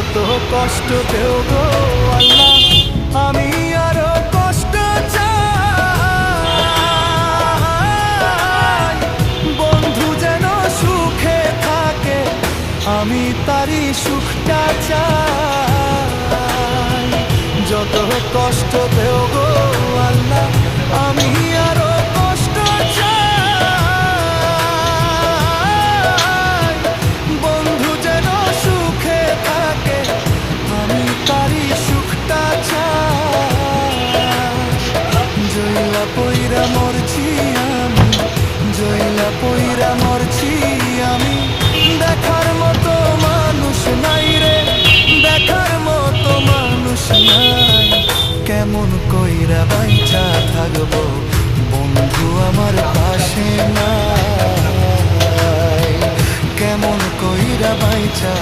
যত কষ্ট দেও গো আল্লাহ, আমি আরো কষ্ট চাই। বন্ধু যেন সুখে থাকে, আমি তারই সুখটা চাই। যত কষ্ট দেও গো আল্লাহ, আমি আরো কষ্ট চাই। বন্ধু যেন সুখে থাকে, আমি তারই সুখটা চাই। জইলা পইরা মরছি আমি, জইলা পইরা মরছি আমি। দেখার মতো মানুষ নাই রে, দেখার মতো মানুষ নাই। কেমন কইরা বাইচা থাকবো বন্ধু আমার পাশে নাই। কেমন কইরা বাইচা